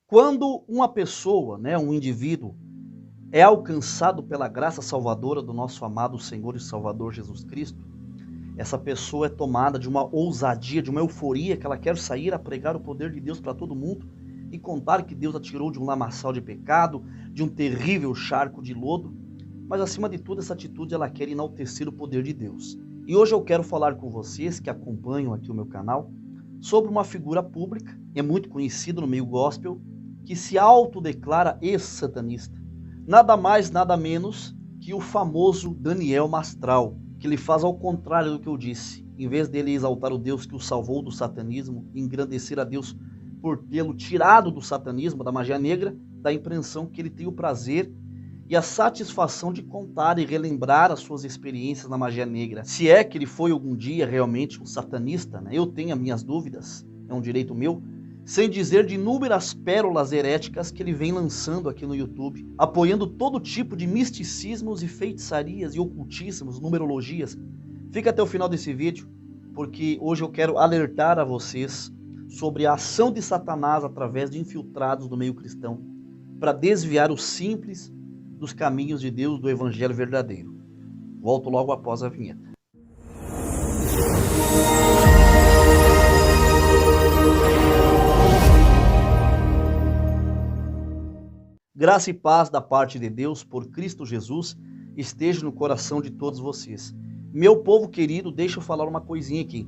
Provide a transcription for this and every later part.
Quando uma pessoa, um indivíduo, é alcançado pela graça salvadora do nosso amado Senhor e Salvador Jesus Cristo, essa pessoa é tomada de uma ousadia, de uma euforia, que ela quer sair a pregar o poder de Deus para todo mundo e contar que Deus a tirou de um lamaçal de pecado, de um terrível charco de lodo, mas acima de tudo essa atitude ela quer enaltecer o poder de Deus. E hoje eu quero falar com vocês que acompanham aqui o meu canal sobre uma figura pública, é muito conhecido no meio gospel, que se autodeclara ex-satanista. Nada mais, nada menos que o famoso Daniel Mastral, que ele faz ao contrário do que eu disse. Em vez dele exaltar o Deus que o salvou do satanismo, engrandecer a Deus por tê-lo tirado do satanismo, da magia negra, dá a impressão que ele tem o prazer e a satisfação de contar e relembrar as suas experiências na magia negra. Se é que ele foi algum dia realmente um satanista, eu tenho as minhas dúvidas, é um direito meu, sem dizer de inúmeras pérolas heréticas que ele vem lançando aqui no YouTube, apoiando todo tipo de misticismos e feitiçarias e ocultíssimos, numerologias. Fica até o final desse vídeo, porque hoje eu quero alertar a vocês sobre a ação de Satanás através de infiltrados do meio cristão, para desviar os simples dos caminhos de Deus, do evangelho verdadeiro. Volto logo após a vinheta. Graça e paz da parte de Deus por Cristo Jesus esteja no coração de todos vocês. Meu povo querido, deixa eu falar uma coisinha aqui.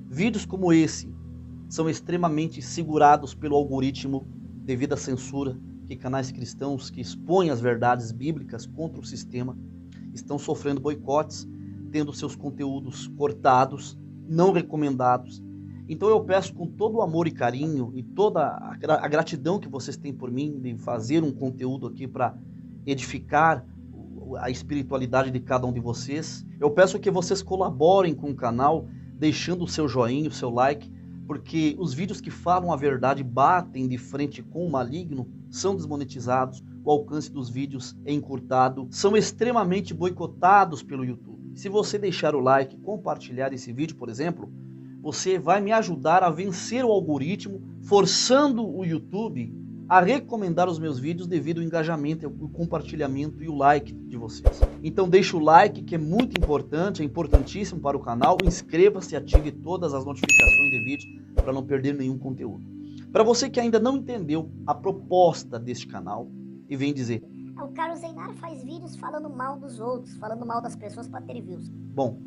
Vídeos como esse são extremamente segurados pelo algoritmo devido à censura que canais cristãos que expõem as verdades bíblicas contra o sistema estão sofrendo boicotes, tendo seus conteúdos cortados, não recomendados. Então eu peço com todo o amor e carinho e toda a gratidão que vocês têm por mim de fazer um conteúdo aqui para edificar a espiritualidade de cada um de vocês. Eu peço que vocês colaborem com o canal, deixando o seu joinha, o seu like, porque os vídeos que falam a verdade batem de frente com o maligno, são desmonetizados, o alcance dos vídeos é encurtado, são extremamente boicotados pelo YouTube. Se você deixar o like, compartilhar esse vídeo, por exemplo, você vai me ajudar a vencer o algoritmo, forçando o YouTube a recomendar os meus vídeos devido ao engajamento, o compartilhamento e o like de vocês. Então deixa o like, que é muito importante, é importantíssimo para o canal. Inscreva-se e ative todas as notificações de vídeo para não perder nenhum conteúdo. Para você que ainda não entendeu a proposta deste canal e vem dizer: o Carlos Einar faz vídeos falando mal dos outros, falando mal das pessoas para ter views. Bom,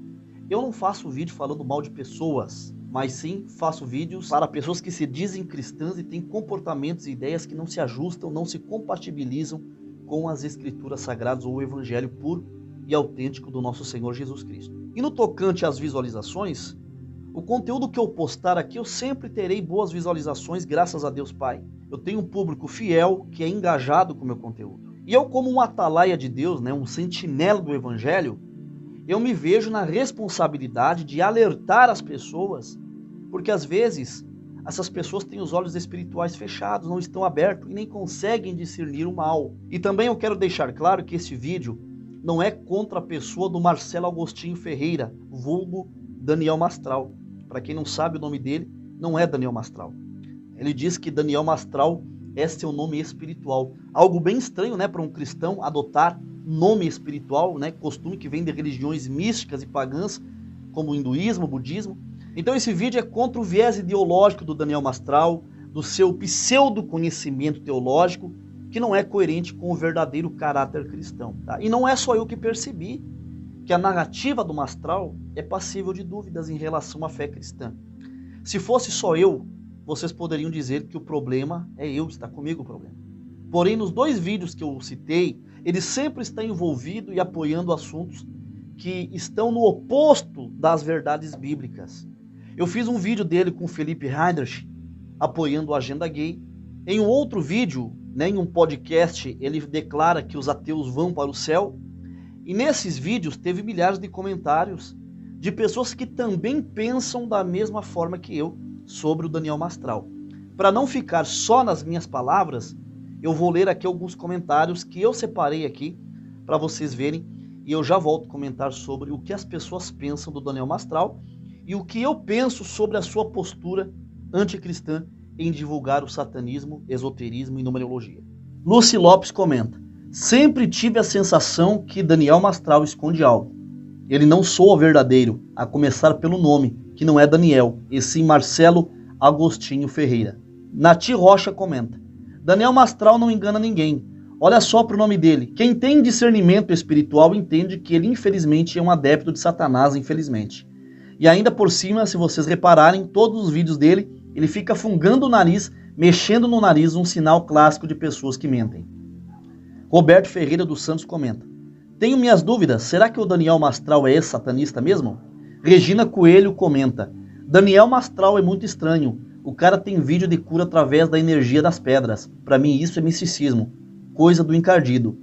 eu não faço vídeo falando mal de pessoas, mas sim faço vídeos para pessoas que se dizem cristãs e têm comportamentos e ideias que não se ajustam, não se compatibilizam com as escrituras sagradas ou o evangelho puro e autêntico do nosso Senhor Jesus Cristo. E no tocante às visualizações, o conteúdo que eu postar aqui eu sempre terei boas visualizações, graças a Deus Pai. Eu tenho um público fiel que é engajado com o meu conteúdo. E eu, como um atalaia de Deus, um sentinela do evangelho, eu me vejo na responsabilidade de alertar as pessoas, porque às vezes essas pessoas têm os olhos espirituais fechados, não estão abertos e nem conseguem discernir o mal. E também eu quero deixar claro que esse vídeo não é contra a pessoa do Marcelo Agostinho Ferreira, vulgo Daniel Mastral. Para quem não sabe o nome dele, não é Daniel Mastral. Ele diz que Daniel Mastral é seu nome espiritual. Algo bem estranho, para um cristão adotar nome espiritual, costume que vem de religiões místicas e pagãs, como o hinduísmo, o budismo. Então esse vídeo é contra o viés ideológico do Daniel Mastral, do seu pseudo-conhecimento teológico, que não é coerente com o verdadeiro caráter cristão. Tá? E não é só eu que percebi que a narrativa do Mastral é passível de dúvidas em relação à fé cristã. Se fosse só eu, vocês poderiam dizer que o problema é eu, está comigo o problema. Porém, nos dois vídeos que eu citei, ele sempre está envolvido e apoiando assuntos que estão no oposto das verdades bíblicas. Eu fiz um vídeo dele com Felipe Heinrich, apoiando a agenda gay. Em um outro vídeo, em um podcast, ele declara que os ateus vão para o céu. E nesses vídeos teve milhares de comentários de pessoas que também pensam da mesma forma que eu sobre o Daniel Mastral. Para não ficar só nas minhas palavras, eu vou ler aqui alguns comentários que eu separei aqui para vocês verem, e eu já volto a comentar sobre o que as pessoas pensam do Daniel Mastral e o que eu penso sobre a sua postura anticristã em divulgar o satanismo, esoterismo e numerologia. Lucy Lopes comenta: sempre tive a sensação que Daniel Mastral esconde algo. Ele não soa verdadeiro, a começar pelo nome, que não é Daniel, e sim Marcelo Agostinho Ferreira. Nati Rocha comenta: Daniel Mastral não engana ninguém. Olha só pro nome dele. Quem tem discernimento espiritual entende que ele infelizmente é um adepto de Satanás, infelizmente. E ainda por cima, se vocês repararem, todos os vídeos dele, ele fica fungando o nariz, mexendo no nariz, um sinal clássico de pessoas que mentem. Roberto Ferreira dos Santos comenta: tenho minhas dúvidas, será que o Daniel Mastral é ex-satanista mesmo? Regina Coelho comenta: Daniel Mastral é muito estranho. O cara tem vídeo de cura através da energia das pedras. Para mim isso é misticismo, coisa do encardido.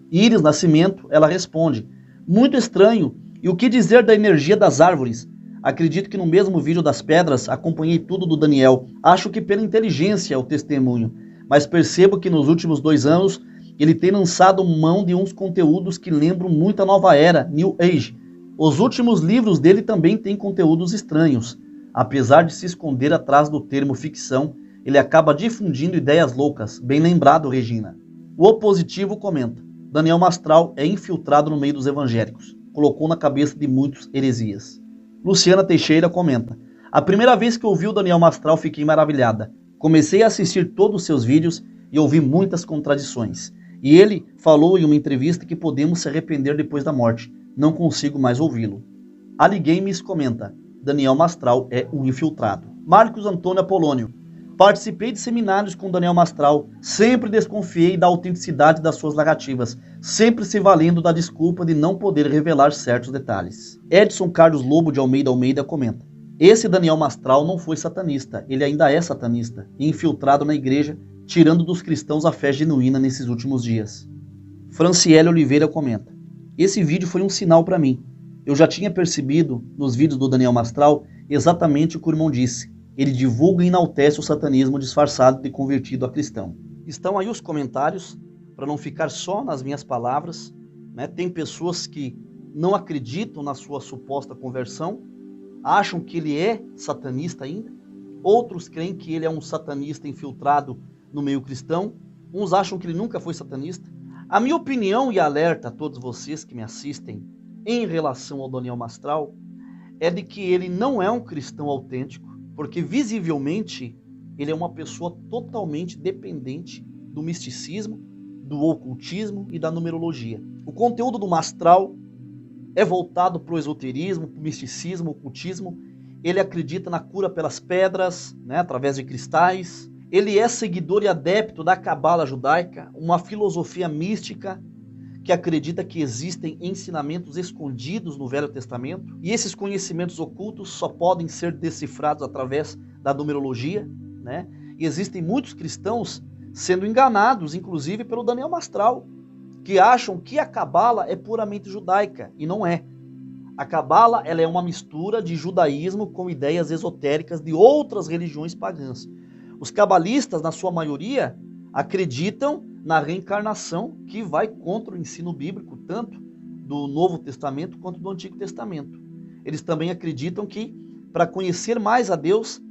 Iris Nascimento, ela responde: muito estranho. E o que dizer da energia das árvores? Acredito que no mesmo vídeo das pedras acompanhei tudo do Daniel. Acho que pela inteligência é o testemunho. Mas percebo que nos últimos 2 anos ele tem lançado mão de uns conteúdos que lembram muito a nova era, New Age. Os últimos livros dele também têm conteúdos estranhos. Apesar de se esconder atrás do termo ficção, ele acaba difundindo ideias loucas. Bem lembrado, Regina. O Opositivo comenta: Daniel Mastral é infiltrado no meio dos evangélicos. Colocou na cabeça de muitos heresias. Luciana Teixeira comenta: a primeira vez que ouvi o Daniel Mastral fiquei maravilhada. Comecei a assistir todos os seus vídeos e ouvi muitas contradições. E ele falou em uma entrevista que podemos se arrepender depois da morte. Não consigo mais ouvi-lo. Ali Games comenta: Daniel Mastral é um infiltrado. Marcos Antônio Apolônio: participei de seminários com Daniel Mastral, sempre desconfiei da autenticidade das suas narrativas, sempre se valendo da desculpa de não poder revelar certos detalhes. Edson Carlos Lobo de Almeida comenta: esse Daniel Mastral não foi satanista, ele ainda é satanista, infiltrado na igreja, tirando dos cristãos a fé genuína nesses últimos dias. Franciele Oliveira comenta: esse vídeo foi um sinal para mim. Eu já tinha percebido nos vídeos do Daniel Mastral exatamente o que o irmão disse. Ele divulga e enaltece o satanismo disfarçado de convertido a cristão. Estão aí os comentários, para não ficar só nas minhas palavras, né? Tem pessoas que não acreditam na sua suposta conversão, acham que ele é satanista ainda. Outros creem que ele é um satanista infiltrado no meio cristão. Uns acham que ele nunca foi satanista. A minha opinião e alerta a todos vocês que me assistem em relação ao Daniel Mastral é de que ele não é um cristão autêntico, porque visivelmente ele é uma pessoa totalmente dependente do misticismo, do ocultismo e da numerologia. O conteúdo do Mastral é voltado para o esoterismo, para o misticismo, ocultismo. Ele acredita na cura pelas pedras, né, através de cristais. Ele é seguidor e adepto da Cabala judaica, uma filosofia mística que acredita que existem ensinamentos escondidos no Velho Testamento, e esses conhecimentos ocultos só podem ser decifrados através da numerologia, né? E existem muitos cristãos sendo enganados, inclusive pelo Daniel Mastral, que acham que a Cabala é puramente judaica, e não é. A Cabala, ela é uma mistura de judaísmo com ideias esotéricas de outras religiões pagãs. Os cabalistas, na sua maioria, acreditam na reencarnação, que vai contra o ensino bíblico, tanto do Novo Testamento quanto do Antigo Testamento. Eles também acreditam que, para conhecer mais a Deus,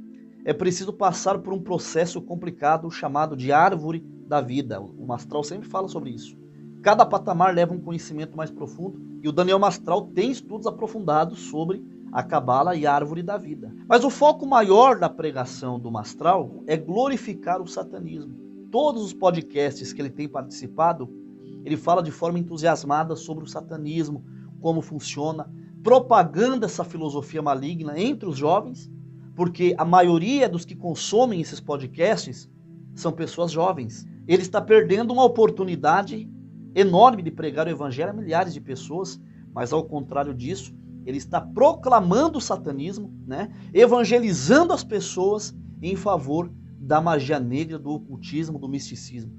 é preciso passar por um processo complicado chamado de árvore da vida. O Mastral sempre fala sobre isso. Cada patamar leva um conhecimento mais profundo, e o Daniel Mastral tem estudos aprofundados sobre a Cabala e a árvore da vida. Mas o foco maior da pregação do Mastral é glorificar o satanismo. Todos os podcasts que ele tem participado, ele fala de forma entusiasmada sobre o satanismo, como funciona, propagando essa filosofia maligna entre os jovens, porque a maioria dos que consomem esses podcasts são pessoas jovens. Ele está perdendo uma oportunidade enorme de pregar o evangelho a milhares de pessoas, mas ao contrário disso, ele está proclamando o satanismo, né? Evangelizando as pessoas em favor da magia negra, do ocultismo, do misticismo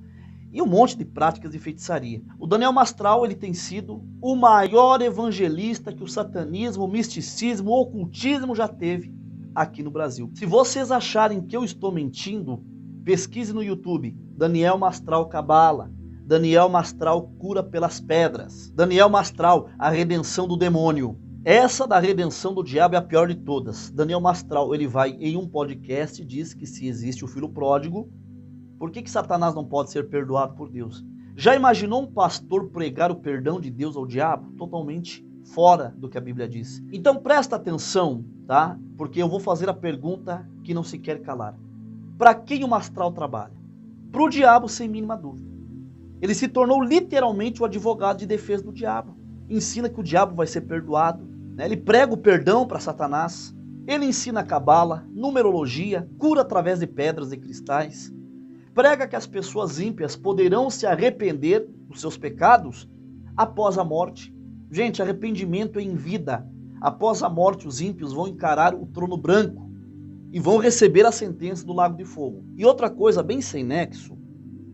e um monte de práticas de feitiçaria. O Daniel Mastral, ele tem sido o maior evangelista que o satanismo, o misticismo, o ocultismo já teve aqui no Brasil. Se vocês acharem que eu estou mentindo, pesquise no YouTube: Daniel Mastral Cabala, Daniel Mastral Cura pelas Pedras, Daniel Mastral A Redenção do Demônio. Essa da redenção do diabo é a pior de todas. Daniel Mastral, ele vai em um podcast e diz que se existe o filho pródigo, por que Satanás não pode ser perdoado por Deus? Já imaginou um pastor pregar o perdão de Deus ao diabo? Totalmente fora do que a Bíblia diz. Então presta atenção, tá? Porque eu vou fazer a pergunta que não se quer calar. Para quem o Mastral trabalha? Para o diabo, sem mínima dúvida. Ele se tornou literalmente o advogado de defesa do diabo. Ensina que o diabo vai ser perdoado, né? Ele prega o perdão para Satanás. Ele ensina a cabala, numerologia, cura através de pedras e cristais. Prega que as pessoas ímpias poderão se arrepender dos seus pecados após a morte. Gente, arrependimento é em vida. Após a morte, os ímpios vão encarar o trono branco e vão receber a sentença do lago de fogo. E outra coisa bem sem nexo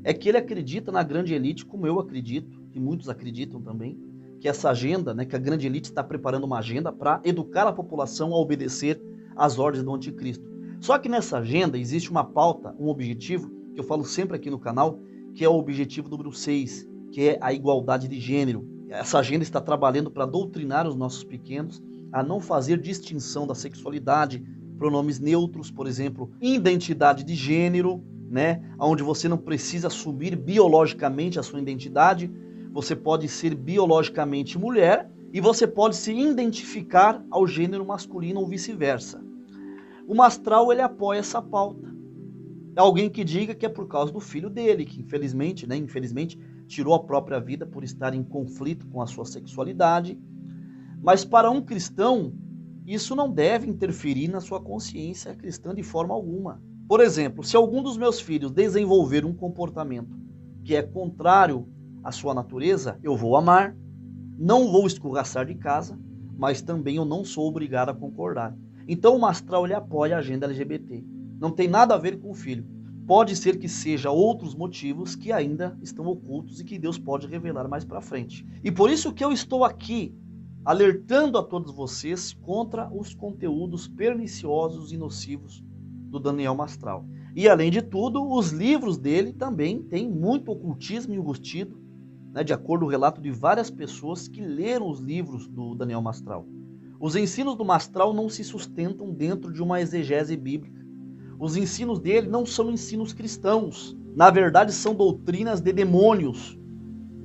é que ele acredita na grande elite, como eu acredito, e muitos acreditam também, que essa agenda, né, que a grande elite está preparando uma agenda para educar a população a obedecer às ordens do anticristo. Só que nessa agenda existe uma pauta, um objetivo, que eu falo sempre aqui no canal, que é o objetivo número 6, que é a igualdade de gênero. Essa agenda está trabalhando para doutrinar os nossos pequenos a não fazer distinção da sexualidade, pronomes neutros, por exemplo, identidade de gênero, né, onde você não precisa assumir biologicamente a sua identidade, você pode ser biologicamente mulher e você pode se identificar ao gênero masculino ou vice-versa. O Mastral, ele apoia essa pauta. Alguém que diga que é por causa do filho dele, que infelizmente tirou a própria vida por estar em conflito com a sua sexualidade. Mas para um cristão, isso não deve interferir na sua consciência cristã de forma alguma. Por exemplo, se algum dos meus filhos desenvolver um comportamento que é contrário à sua natureza, eu vou amar, não vou escorraçar de casa, mas também eu não sou obrigado a concordar. Então o Mastral, ele apoia a agenda LGBT. Não tem nada a ver com o filho. Pode ser que seja outros motivos que ainda estão ocultos e que Deus pode revelar mais para frente. E por isso que eu estou aqui alertando a todos vocês contra os conteúdos perniciosos e nocivos do Daniel Mastral. E além de tudo, os livros dele também têm muito ocultismo embutido, né, de acordo com o relato de várias pessoas que leram os livros do Daniel Mastral. Os ensinos do Mastral não se sustentam dentro de uma exegese bíblica. Os ensinos dele não são ensinos cristãos. Na verdade, são doutrinas de demônios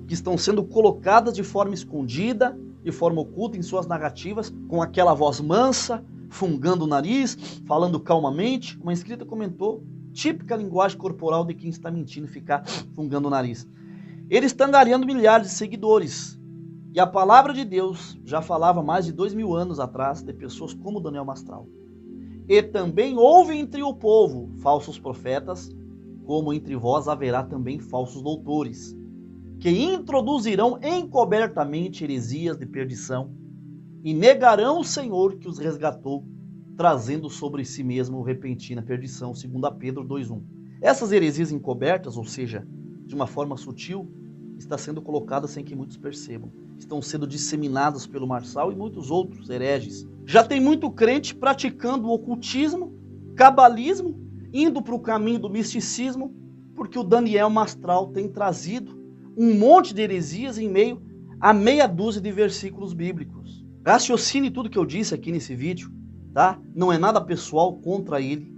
que estão sendo colocadas de forma escondida, de forma oculta em suas narrativas, com aquela voz mansa, fungando o nariz, falando calmamente. Uma inscrita comentou, típica linguagem corporal de quem está mentindo, ficar fungando o nariz. Ele está angariando milhares de seguidores. E a palavra de Deus já falava mais de 2000 anos atrás de pessoas como Daniel Mastral. E também houve entre o povo falsos profetas, como entre vós haverá também falsos doutores, que introduzirão encobertamente heresias de perdição e negarão o Senhor que os resgatou, trazendo sobre si mesmo repentina perdição, segundo Pedro 2:1. Essas heresias encobertas, ou seja, de uma forma sutil, está sendo colocada sem que muitos percebam. Estão sendo disseminadas pelo Mastral e muitos outros hereges. Já tem muito crente praticando o ocultismo, cabalismo, indo para o caminho do misticismo, porque o Daniel Mastral tem trazido um monte de heresias em meio a meia dúzia de versículos bíblicos. Raciocine tudo que eu disse aqui nesse vídeo, tá? Não é nada pessoal contra ele,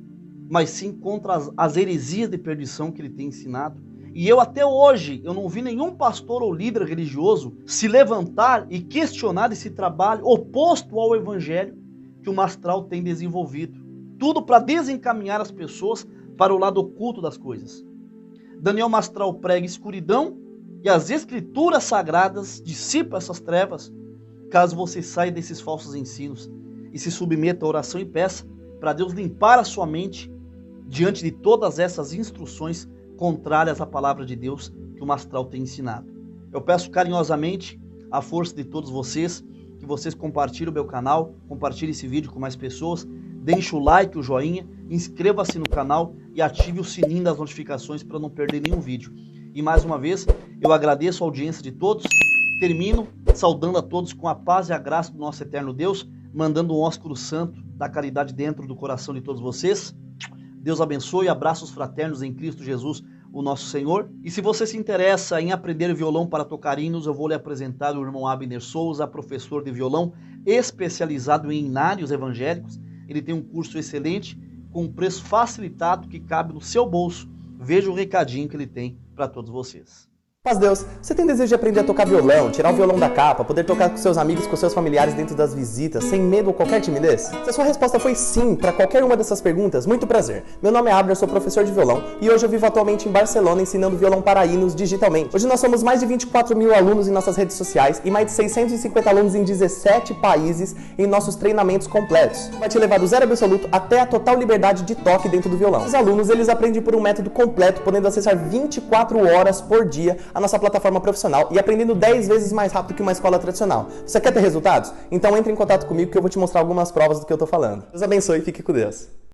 mas sim contra as heresias de perdição que ele tem ensinado. E eu até hoje, eu não vi nenhum pastor ou líder religioso se levantar e questionar esse trabalho oposto ao evangelho que o Mastral tem desenvolvido. Tudo para desencaminhar as pessoas para o lado oculto das coisas. Daniel Mastral prega escuridão e as escrituras sagradas dissipam essas trevas, caso você saia desses falsos ensinos e se submeta à oração e peça para Deus limpar a sua mente diante de todas essas instruções contrárias à palavra de Deus que o Mastral tem ensinado. Eu peço carinhosamente a força de todos vocês, que vocês compartilhem o meu canal, compartilhem esse vídeo com mais pessoas, deixe o like, o joinha, inscreva-se no canal e ative o sininho das notificações para não perder nenhum vídeo. E mais uma vez, eu agradeço a audiência de todos, termino saudando a todos com a paz e a graça do nosso eterno Deus, mandando um ósculo santo da caridade dentro do coração de todos vocês. Deus abençoe, abraços fraternos em Cristo Jesus. o nosso Senhor. E se você se interessa em aprender violão para tocar hinos, eu vou lhe apresentar o irmão Abner Souza, professor de violão especializado em hinários evangélicos. Ele tem um curso excelente, com um preço facilitado que cabe no seu bolso. Veja o recadinho que ele tem para todos vocês. Paz Deus, você tem desejo de aprender a tocar violão, tirar o violão da capa, poder tocar com seus amigos, com seus familiares dentro das visitas, sem medo ou qualquer timidez? Se a sua resposta foi sim para qualquer uma dessas perguntas, muito prazer. Meu nome é Abner, sou professor de violão e hoje eu vivo atualmente em Barcelona ensinando violão para hinos digitalmente. Hoje nós somos mais de 24 mil alunos em nossas redes sociais e mais de 650 alunos em 17 países em nossos treinamentos completos. Vai te levar do zero absoluto até a total liberdade de toque dentro do violão. Os alunos, eles aprendem por um método completo, podendo acessar 24 horas por dia a nossa plataforma profissional e aprendendo 10 vezes mais rápido que uma escola tradicional. Você quer ter resultados? Então entre em contato comigo que eu vou te mostrar algumas provas do que eu tô falando. Deus abençoe e fique com Deus.